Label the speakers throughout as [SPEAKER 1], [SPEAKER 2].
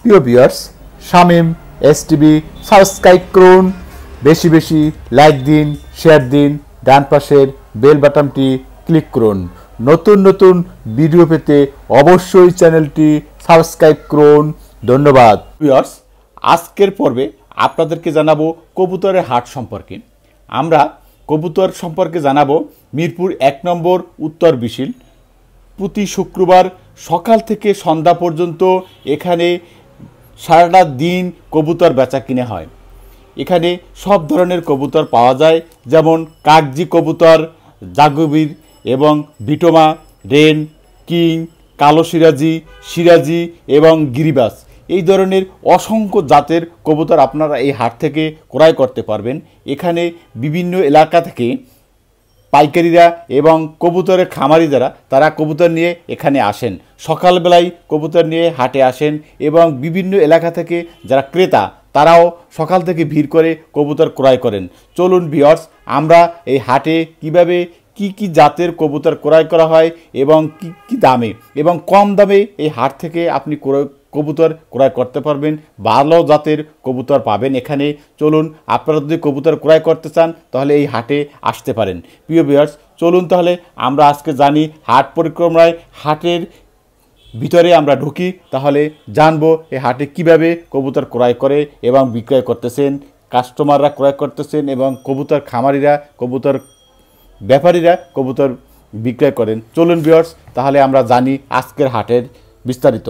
[SPEAKER 1] প্রিয় viewers, Shamim STV subscribe করুন, বেশি বেশি লাইক দিন, শেয়ার দিন, ডান পাশের বেল বাটনটি ক্লিক করুন। নতুন নতুন ভিডিও পেতে অবশ্যই চ্যানেলটি সাবস্ক্রাইব করুন। ধন্যবাদ। ভিউয়ার্স, আজকের পর্বে আপনাদেরকে জানাবো কবুতরের হাট সম্পর্কে। আমরা কবুতর সম্পর্কে জানাবো মিরপুর 1 নম্বর উত্তর বিশিল। প্রতি শুক্রবার সকাল থেকে সন্ধ্যা পর্যন্ত এখানে সারাটা দিন কবুতর বেচা কিনে হয়। এখানে সব ধরনের কবুতর পাওয়া যায়, যেমন কাগজি কবুতর, জাগুবির এবং বিটোমা, রেন, কিং, কালো সিরাজি, সিরাজি এবং গিরিবাস। এই ধরনের অসংখ্য জাতের কবুতর আপনারা এই হাট থেকে ক্রয় করতে পারবেন। এখানে বিভিন্ন এলাকা থেকে পাইকারিরা এবং কবুতরের খামারি যারা তারা কবুতর নিয়ে এখানে আসেন। সকালবেলায় কবুতর নিয়ে হাটে আসেন এবং বিভিন্ন এলাকা থেকে যারা ক্রেতা তারাও সকাল থেকে ভিড় করে কবুতর ক্রয় করেন। চলুন ভিউয়ার্স, আমরা এই হাটে কিভাবে কি জাতের কবুতর ক্রয় করা হয় এবং কি দামে এবং কম দামে এই হাট থেকে আপনি কবুতর ক্রয় করতে পারবেন। ভালো জাতের কবুতর পাবেন এখানে। চলুন, আপনারা যদি কবুতর ক্রয় করতে চান তাহলে এই হাটে আসতে পারেন। প্রিয় ভিউয়ার্স, চলুন তাহলে আমরা আজকে জানি হাট পরিক্রমায় হাটের ভিতরে আমরা ঢুকি, তাহলে জানবো এই হাটে কিভাবে কবুতর ক্রয় করে এবং বিক্রয় করতেছেন, কাস্টমাররা ক্রয় করতেছেন এবং কবুতর খামারিরা, কবুতর ব্যাপারীরা কবুতর বিক্রয় করেন। চলুন ভিউয়ার্স, তাহলে আমরা জানি আজকের হাটের বিস্তারিত।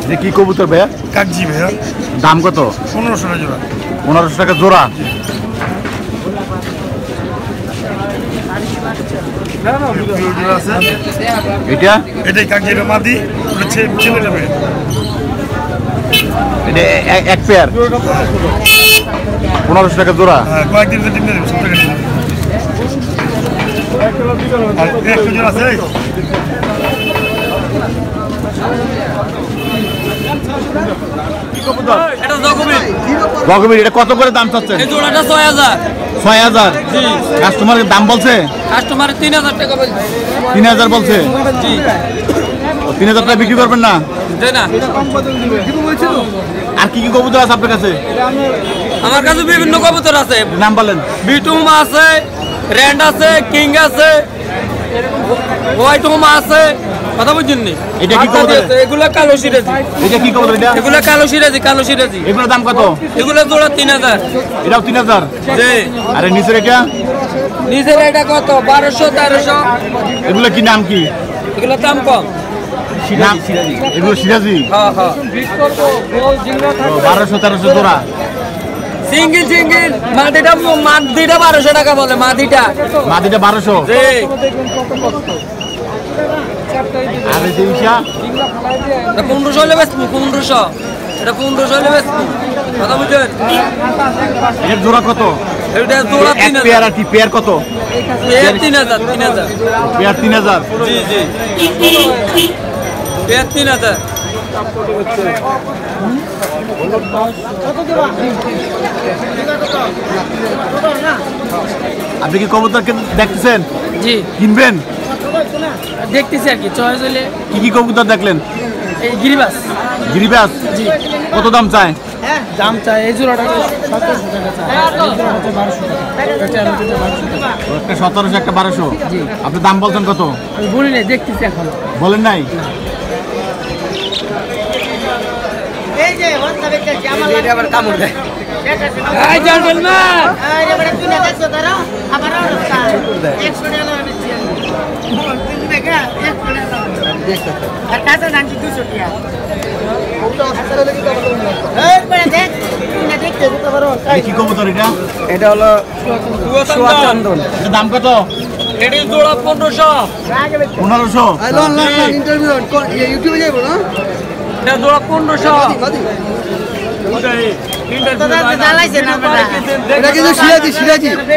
[SPEAKER 1] যে কি কবুতর ভাইয়া?
[SPEAKER 2] কাগজি ভাইয়া।
[SPEAKER 1] দাম কত?
[SPEAKER 2] 1500 টাকা জোড়া।
[SPEAKER 1] 1500 টাকা জোড়া। এটা
[SPEAKER 2] এটাই কাগজি, এটা মাদি, ওটা ছেলেটা ভাইয়া।
[SPEAKER 1] এটা এক পেয়ার 1500 টাকা জোড়া।
[SPEAKER 2] হ্যাঁ, কয়েকদিন ডিম দেবে, 70 টাকা ডিম। আর একটা জোড়া আছে।
[SPEAKER 1] রকমের এটা কত করে দাম চাচ্ছেন?
[SPEAKER 3] এই জোড়াটা 6000।
[SPEAKER 1] 6000?
[SPEAKER 3] জি।
[SPEAKER 1] কাস্টমারের দাম বলছে?
[SPEAKER 3] কাস্টমার 3000 টাকা বলছে।
[SPEAKER 1] 3000 বলছে?
[SPEAKER 3] জি।
[SPEAKER 1] 3000 টাকা বিক্রি করবেন না?
[SPEAKER 3] দেই না।
[SPEAKER 1] আর কি কবুতর আছে আপনার কাছে?
[SPEAKER 3] আমার কাছে বিভিন্ন কবুতর আছে।
[SPEAKER 1] নাম বলেন।
[SPEAKER 3] বিটুমা আছে, র্যান্ড আছে, কিং আছে, হোয়াইট হোমা আছে। কথা বুঝছেন নি?
[SPEAKER 1] এটা কি কবুতর?
[SPEAKER 3] এগুলা কালো সিরাজি।
[SPEAKER 1] এটা কি কবুতর এটা?
[SPEAKER 3] এগুলা কালো সিরাজি, কালো সিরাজি।
[SPEAKER 1] এগুলোর দাম কত?
[SPEAKER 3] এগুলা জোড়া 3000।
[SPEAKER 1] এটাও 3000?
[SPEAKER 3] জি।
[SPEAKER 1] আরে নিচের এটা?
[SPEAKER 3] নিচের এটা কত? 1200, 1300।
[SPEAKER 1] এগুলো কি নাম কি?
[SPEAKER 3] এগুলা দাম কম।
[SPEAKER 1] নাম এগুলো সিরাজি?
[SPEAKER 3] হ্যাঁ হ্যাঁ।
[SPEAKER 1] 1200-1300 জোড়া।
[SPEAKER 3] সিঙ্গেল মাদিটা 1200 টাকা বলে। মাদিটা
[SPEAKER 1] 1200?
[SPEAKER 3] জি।
[SPEAKER 1] আর এই দেউশা?
[SPEAKER 3] এটা 1500 হলে বেচবো। 1500। এটা 1500 হলে বেচবো। কথা বুঝছেন?
[SPEAKER 1] এর জোড়া কত?
[SPEAKER 3] এটা জোড়া
[SPEAKER 1] এক
[SPEAKER 3] 3000।
[SPEAKER 1] পেয়ার আর কি পেয়ার কত?
[SPEAKER 3] পেয়ার 3000।
[SPEAKER 1] পেয়ার 3000?
[SPEAKER 3] জি জি। পেয়ার 3000।
[SPEAKER 1] আপনি কি কবুতর দেখতেছেন?
[SPEAKER 3] জি।
[SPEAKER 1] কিনবেন?
[SPEAKER 3] দেখতেছি আর কি, চয়েস হলে।
[SPEAKER 1] কি কবুতর দেখলেন?
[SPEAKER 3] এই গিরিবাস।
[SPEAKER 1] গিরিবাস?
[SPEAKER 3] জি।
[SPEAKER 1] কত দাম চায়?
[SPEAKER 3] দাম চাই এই জোড়াটা 1700 টাকা চাই। এই জোড়াটা 1200 টাকা। এটা 1200 টাকা।
[SPEAKER 1] একটা 1700, একটা 1200।
[SPEAKER 3] জি।
[SPEAKER 1] আপনি দাম বলছেন কত?
[SPEAKER 3] আমি বলি নাই, দেখতেছি এখন।
[SPEAKER 1] বলেন নাই?
[SPEAKER 4] এই যে হচ্ছে দেখতে আমার
[SPEAKER 3] এটা আবার কামড় দেয়।
[SPEAKER 4] এই
[SPEAKER 3] জেন্টলম্যান,
[SPEAKER 4] এই রে বড় তুই না দেখছ ধরো আবার 100 টাকা বেচছি তুমি দেখা 100 টাকা দেখো আর কাছে নাকি 200 টাকা এই বড় দেখ তুই না দেখতে তো বড়
[SPEAKER 1] কি কবুতর এটা?
[SPEAKER 3] এটা হলো সুয়াচন্দন।
[SPEAKER 1] এর দাম কত?
[SPEAKER 3] এটি জোড়া 1500।
[SPEAKER 1] 1500?
[SPEAKER 4] ইন্টারভিউ ইউটিউবে যাইবো না
[SPEAKER 3] এটা জোড়া 1500।
[SPEAKER 4] এটা কিন্তু সিরাজি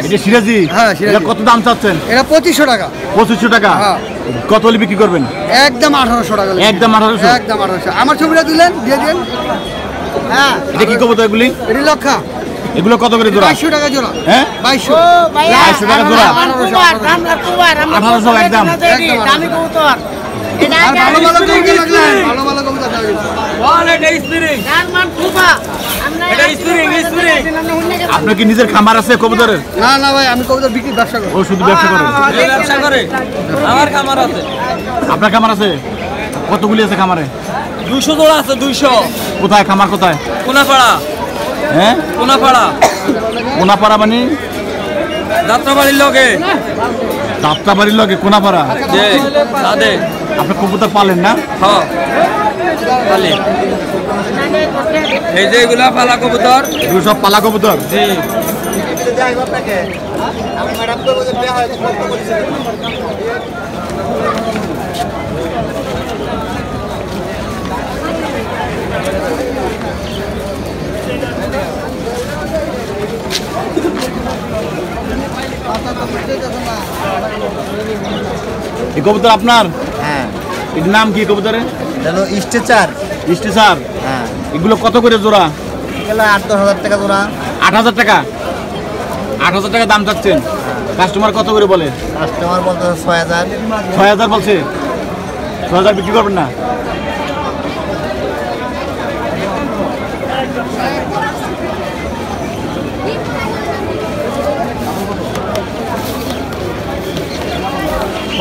[SPEAKER 1] এটা সিরাজি?
[SPEAKER 4] হ্যাঁ, সিরাজি।
[SPEAKER 1] এটা কত দাম চাচ্ছেন?
[SPEAKER 4] এটা 2500 টাকা।
[SPEAKER 1] 2500 টাকা?
[SPEAKER 4] হ্যাঁ।
[SPEAKER 1] কত হলে বিক্রি করবেন?
[SPEAKER 4] একদম 1800 টাকা।
[SPEAKER 1] একদম 1800?
[SPEAKER 4] একদম 1800। আমার ছবিটা দিলেন, দিয়ে দেন। হ্যাঁ
[SPEAKER 1] এটা কি কবুতর এগুলি?
[SPEAKER 4] এটি লক্ষা
[SPEAKER 1] এগুলো কত করে জোড়া?
[SPEAKER 4] 2200 টাকা জোড়া।
[SPEAKER 1] হ্যাঁ
[SPEAKER 4] 2200
[SPEAKER 1] 2200 টাকা জোড়া।
[SPEAKER 4] 1800
[SPEAKER 1] একদম।
[SPEAKER 4] দামি কবুতর এটা
[SPEAKER 3] আর ভালো ভালো কবুতর লাগলে
[SPEAKER 4] ভালো ভালো কবুতর দাও
[SPEAKER 3] বল এটা স্পিরিং
[SPEAKER 4] জার্মান কুবা আমরা
[SPEAKER 3] এটা স্পিরিং
[SPEAKER 1] আপনার কি নিজের খামার আছে কবুতরের?
[SPEAKER 4] না না ভাই আমি কবুতর বিক্রি ব্যবসা করি।
[SPEAKER 1] ও শুধু ব্যবসা করেন?
[SPEAKER 3] এই ব্যবসা করে আমার খামার আছে
[SPEAKER 1] আপনার খামার আছে? কতগুলি আছে খামারে?
[SPEAKER 3] 200 জোড়া আছে 200
[SPEAKER 1] কোথায় খামার কোথায়?
[SPEAKER 3] কোনাপাড়া
[SPEAKER 1] হ্যাঁ
[SPEAKER 3] কোনাপাড়া
[SPEAKER 1] কোনাপাড়া মানে
[SPEAKER 3] যাত্রাবাড়ির লগে
[SPEAKER 1] যাত্রাবাড়ির লগে কোনাপাড়া।
[SPEAKER 3] যে দাদে
[SPEAKER 1] আপনি কবুতর পালেন না?
[SPEAKER 3] হ্যাঁ পালি এই যে এগুলা পালা কবুতর
[SPEAKER 1] এগুলো সব পালা কবুতর?
[SPEAKER 3] জি
[SPEAKER 1] এই কবুতর আপনার?
[SPEAKER 5] হ্যাঁ
[SPEAKER 1] এর নাম কি কবুতরের?
[SPEAKER 5] হলো স্ট্রেচার।
[SPEAKER 1] স্টেশার।
[SPEAKER 5] হ্যাঁ
[SPEAKER 1] এগুলো কত করে জোড়া?
[SPEAKER 5] এগুলো 8-10 হাজার টাকা জোড়া।
[SPEAKER 1] 8000 টাকা? 8000 টাকা দাম চাচ্ছেন? কাস্টমার কত করে বলে?
[SPEAKER 5] কাস্টমার বলতে 6000।
[SPEAKER 1] 6000 বলছে? 6000 বিক্রি করবেন না?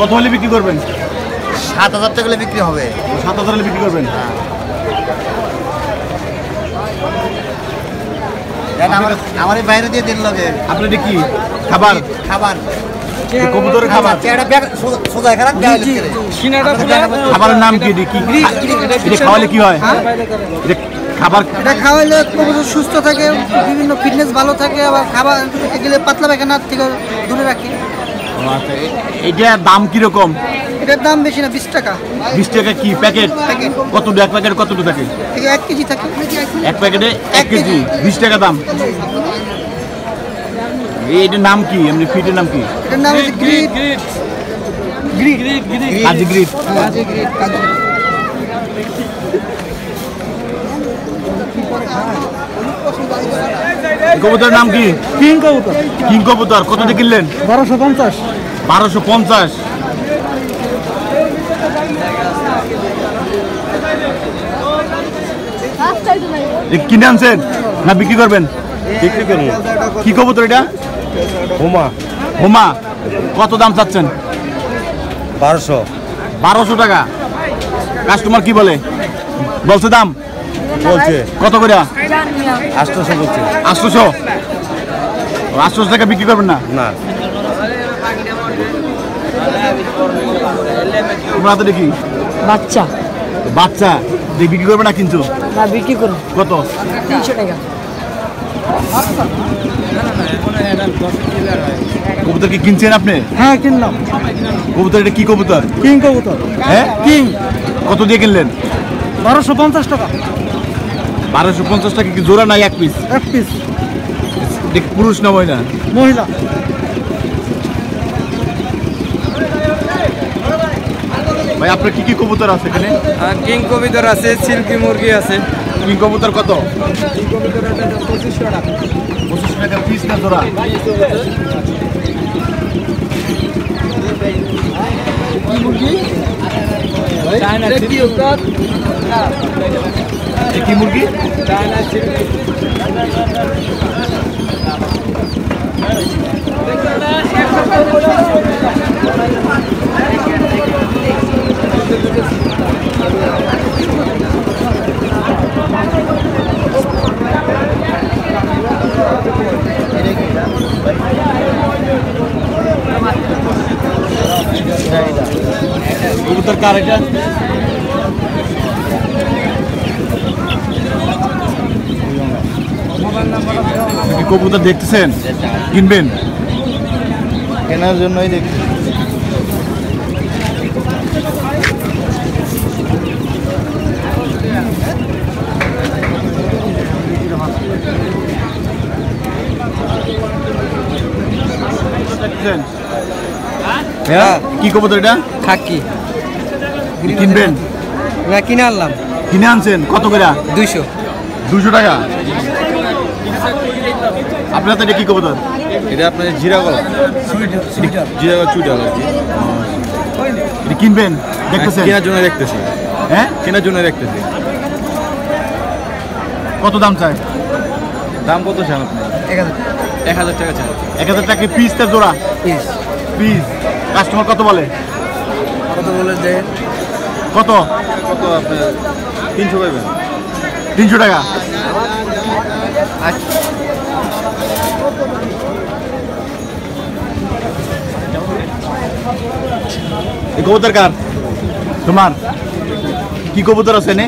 [SPEAKER 1] কত হলে বিক্রি করবেন?
[SPEAKER 5] 7000 টাকা হলে বিক্রি হবে।
[SPEAKER 1] 7000 হলে বিক্রি করবেন?
[SPEAKER 5] দেন আমার এই বাইরে দিয়ে দিন লগে
[SPEAKER 1] আপনার এটা কি খাবার?
[SPEAKER 5] খাবার
[SPEAKER 1] কবুতরের খাবার?
[SPEAKER 5] চেহারা ব্যাগ সোজা খারাপ
[SPEAKER 3] সিনাটা
[SPEAKER 1] খাবারের নাম কি? এটা খাওয়ালে কি হয়? এটা খাবার
[SPEAKER 4] এটা খাওয়াইলে কবুতর সুস্থ থাকে, বিভিন্ন ফিটনেস ভালো থাকে, আবার খাবার গেলে পাতলা পায়খানা থেকে দূরে রাখে।
[SPEAKER 1] আচ্ছা, এটার দাম কিরকম?
[SPEAKER 4] এটার দাম বেশি না, 20 টাকা
[SPEAKER 1] 20 টাকা কি প্যাকেট? কতটুকু এক প্যাকেট কতটুকু থাকে?
[SPEAKER 4] থেকে 1 কেজি থাকে।
[SPEAKER 1] এক প্যাকেটে 1 কেজি 20 টাকা দাম। এইটার নাম কি? এমনি ফিটের নাম কি?
[SPEAKER 4] এটার নাম হচ্ছে গ্রিড।
[SPEAKER 1] কাজী গ্রিপ। কবুতরের নাম কি?
[SPEAKER 4] কিং কবুতর
[SPEAKER 1] কিং কবুতর। কত দিয়ে কিনলেন?
[SPEAKER 4] 1250।
[SPEAKER 1] 1250। কিনে আনছেন না বিক্রি করবেন?
[SPEAKER 5] বিক্রি করুন।
[SPEAKER 1] কি কবুতর এটা?
[SPEAKER 5] হুমা
[SPEAKER 1] হোমা। কত দাম চাচ্ছেন?
[SPEAKER 5] 1200
[SPEAKER 1] 1200 টাকা। কাস্টমার কি বলে? বলছে দাম
[SPEAKER 5] বলছে।
[SPEAKER 1] কত করে?
[SPEAKER 5] 800 বলছে।
[SPEAKER 1] 800। 800 টাকা বিক্রি করবেন না?
[SPEAKER 5] না
[SPEAKER 1] তোমরা হাতে দেখি
[SPEAKER 4] বাচ্চা
[SPEAKER 1] বাচ্চা বিক্রি করবে না কিন্তু?
[SPEAKER 4] না, বিক্রি করুন
[SPEAKER 1] কত?
[SPEAKER 4] 300 টাকা।
[SPEAKER 1] কবুতর কি কিনছেন আপনি?
[SPEAKER 4] হ্যাঁ কিনলাম।
[SPEAKER 1] কবুতর এটা কি কবুতর?
[SPEAKER 4] কিং কবুতর।
[SPEAKER 1] হ্যাঁ
[SPEAKER 4] কিং
[SPEAKER 1] কত দিয়ে কিনলেন?
[SPEAKER 4] 1250 টাকা
[SPEAKER 1] 1250 টাকা কি জোড়া নাই এক পিস?
[SPEAKER 4] 1 পিস।
[SPEAKER 1] পুরুষ না মহিলা?
[SPEAKER 4] মহিলা।
[SPEAKER 1] ভাই আপনার কি কি কবুতর আছে এখানে?
[SPEAKER 3] কিং কবিতর আছে, সিল্কি মুরগি আছে।
[SPEAKER 1] কিং কবুতর কত?
[SPEAKER 3] 2500 টাকা
[SPEAKER 1] 25 টাকা পিস না জোড়া? এ কি মুরগি? কবুতর কার এটা? কবুতর দেখতেছেন কিনবেন?
[SPEAKER 5] কেনার জন্যই দেখি।
[SPEAKER 1] হ্যাঁ কি কবুতর এটা?
[SPEAKER 3] খাকি
[SPEAKER 1] কিনবেন?
[SPEAKER 3] কিনে আনলাম
[SPEAKER 1] কিনে আনছেন কত করে?
[SPEAKER 3] 200
[SPEAKER 1] 200 টাকা। আপনার হাতে এটা কি কবুতর?
[SPEAKER 5] এটা আপনার জিরা গলা জিরা গলা চুইটাল আর কি।
[SPEAKER 1] এটা কিনবেন দেখতেছেন?
[SPEAKER 5] কেনার জন্য দেখতেছি।
[SPEAKER 1] হ্যাঁ,
[SPEAKER 5] কেনার জন্য দেখতেছি।
[SPEAKER 1] কত দাম চাই?
[SPEAKER 5] দাম কত চান আপনি? 1000 টাকা চাই।
[SPEAKER 1] 1000 টাকা পিস তে জোড়া? পিস। কাস্টমার কত বলে?
[SPEAKER 5] কত বলে দেন?
[SPEAKER 1] কত?
[SPEAKER 5] কত আপনার 300 পাইবেন।
[SPEAKER 1] 300 টাকা। এই কবুতর কার? তোমার? কি কবুতর আছে নে?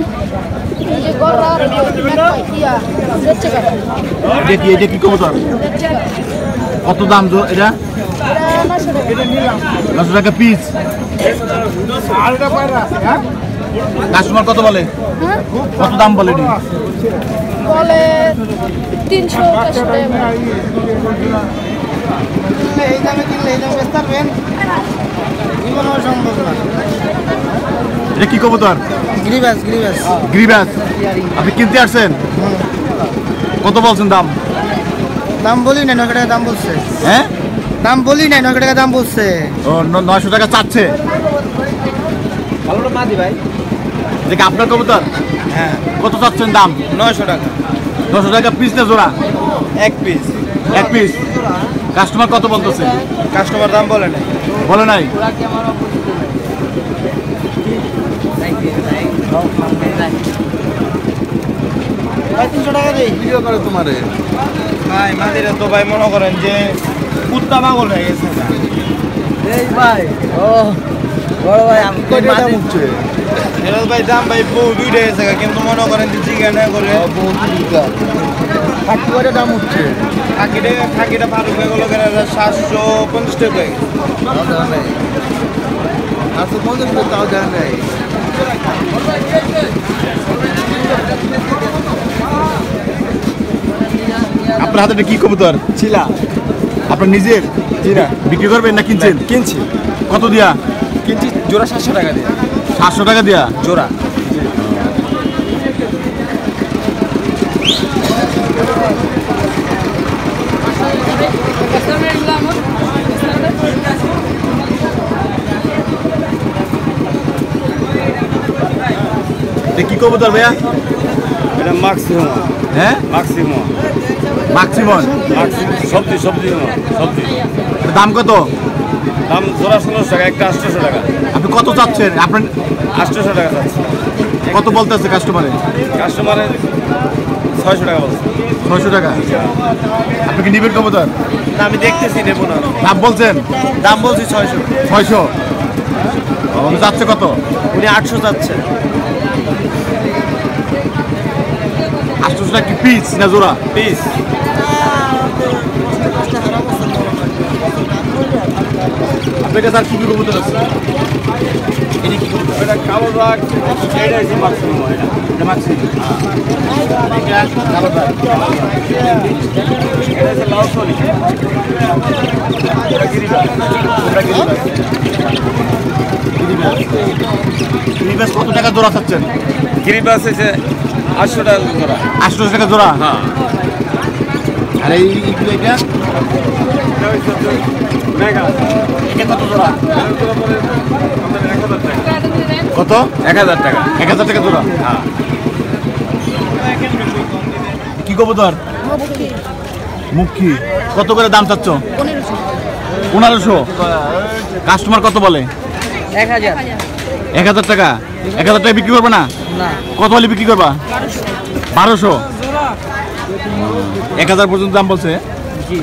[SPEAKER 1] এটা কি কবুতর? কত দাম এটা? 900 টাকা পিস। কাস্টমার কত বলে? কত দাম বলে?
[SPEAKER 6] বলে 300 400 টাকা।
[SPEAKER 4] এই দামে কিনলে এই দামে বেচতে পারবেন? জীবনও সম্ভব না।
[SPEAKER 1] এটা কি কবুতর?
[SPEAKER 4] গ্রিবাস গ্রিবাস।
[SPEAKER 1] গ্রিবাস। আপনি কিনতে আসছেন? কত বলছেন দাম?
[SPEAKER 4] দাম বলি না, 900 টাকা দাম বলছে।
[SPEAKER 1] হ্যাঁ,
[SPEAKER 4] দাম বলি না, 900 টাকা দাম বলছে।
[SPEAKER 1] ও 900 টাকা চাচ্ছে।
[SPEAKER 5] ভালোটা মাদি ভাই।
[SPEAKER 1] দেখে আপনার কবুতর?
[SPEAKER 5] হ্যাঁ,
[SPEAKER 1] কত চাচ্ছেন দাম?
[SPEAKER 5] 900 টাকা।
[SPEAKER 1] 900 টাকা পিস না জোড়া?
[SPEAKER 5] এক পিস।
[SPEAKER 1] এক পিস। কাস্টমার কত বলতেছে?
[SPEAKER 5] কাস্টমার দাম বলে নাই।
[SPEAKER 1] বলে নাই?
[SPEAKER 4] ভাই 300 টাকা দেই।
[SPEAKER 5] ভিডিও করে তোমারে ভাই মাদিরা তো ভাই মনে করেন যে কুত্তা পাগল হয়ে গেছে।
[SPEAKER 4] এই ভাই ও বড় ভাই আমি
[SPEAKER 5] কত দাম উঠছে? এর ভাই দাম ভাই বহু দুইটা গেছে কিন্তু মনে করেন যে চিকেনে করে বহু দুইটা
[SPEAKER 4] ফাটি করে দাম উঠছে।
[SPEAKER 5] থাকিটা ফারুক হয়ে গেল 750 টাকা হয়ে গেছে। আর তো 50 টাকা তাও দেন নাই।
[SPEAKER 1] আপনার হাতে কি কবুতর?
[SPEAKER 5] ছিলা
[SPEAKER 1] আপনার নিজের?
[SPEAKER 5] জিরা
[SPEAKER 1] বিক্রি করবেন না কিনছেন?
[SPEAKER 5] কিনছি।
[SPEAKER 1] কত দিয়া?
[SPEAKER 5] কিনছি জোড়া 700 টাকা দিয়ে।
[SPEAKER 1] 700 টাকা দিয়া
[SPEAKER 5] জোড়া।
[SPEAKER 1] এটা কি কবুতর ভাইয়া?
[SPEAKER 5] এটা ম্যাক্সিমাম।
[SPEAKER 1] হ্যাঁ,
[SPEAKER 5] ম্যাক্সিমাম
[SPEAKER 1] ম্যাক্সিমন।
[SPEAKER 5] সবজি সবজি সবজি।
[SPEAKER 1] এটার দাম কত?
[SPEAKER 5] দাম জোড়া 1600 টাকা, একটা 800 টাকা।
[SPEAKER 1] আপনি কত চাচ্ছেন? আপনার
[SPEAKER 5] 800 টাকা যাচ্ছে।
[SPEAKER 1] কত বলতেছে কাস্টমারে?
[SPEAKER 5] কাস্টমারে 600 টাকা বলছে।
[SPEAKER 1] 600 টাকা। আপনি কি নিবেন কবুতর?
[SPEAKER 5] না আমি দেখতেছি নেবো না।
[SPEAKER 1] দাম বলছেন?
[SPEAKER 5] দাম বলছি 600।
[SPEAKER 1] 600। যাচ্ছে কত?
[SPEAKER 5] উনি 800 যাচ্ছে।
[SPEAKER 1] 800 টাকা কি পিস না জোড়া?
[SPEAKER 5] পিস।
[SPEAKER 1] আপনার কাছে আর কি কি কবুতর আছে? এটা কি কবুতর?
[SPEAKER 5] এটা কালো দাগ, এটা হচ্ছে ম্যাক্সিমাম।
[SPEAKER 1] এটা ম্যাক্সিমন। এটা কালো দাগ।
[SPEAKER 5] এটা হচ্ছে লাল সলি।
[SPEAKER 1] এটা গিরিবাস। এটা গিরিবাস। গিরিবাস কত টাকা জোড়া চাচ্ছেন?
[SPEAKER 5] গিরিবাস হচ্ছে 800 টাকা জোড়া।
[SPEAKER 1] 800 টাকা জোড়া।
[SPEAKER 5] হ্যাঁ।
[SPEAKER 1] আর এইগুলো এটা
[SPEAKER 5] এটা হচ্ছে মেগা।
[SPEAKER 1] এটা কত জোড়া? কত?
[SPEAKER 5] 1000 টাকা।
[SPEAKER 1] 1000 টাকা জোড়া।
[SPEAKER 5] হ্যাঁ।
[SPEAKER 1] কি কবুতর? মুখী। কত করে দাম চাচ্ছ? 1500। কাস্টমার কত বলে?
[SPEAKER 4] 1000
[SPEAKER 1] 1000 টাকা। 1000 টাকা বিক্রি করবে না?
[SPEAKER 4] না
[SPEAKER 1] কত হলে বিক্রি করবা? 1200। 1000 পর্যন্ত দাম বলছে।
[SPEAKER 4] জি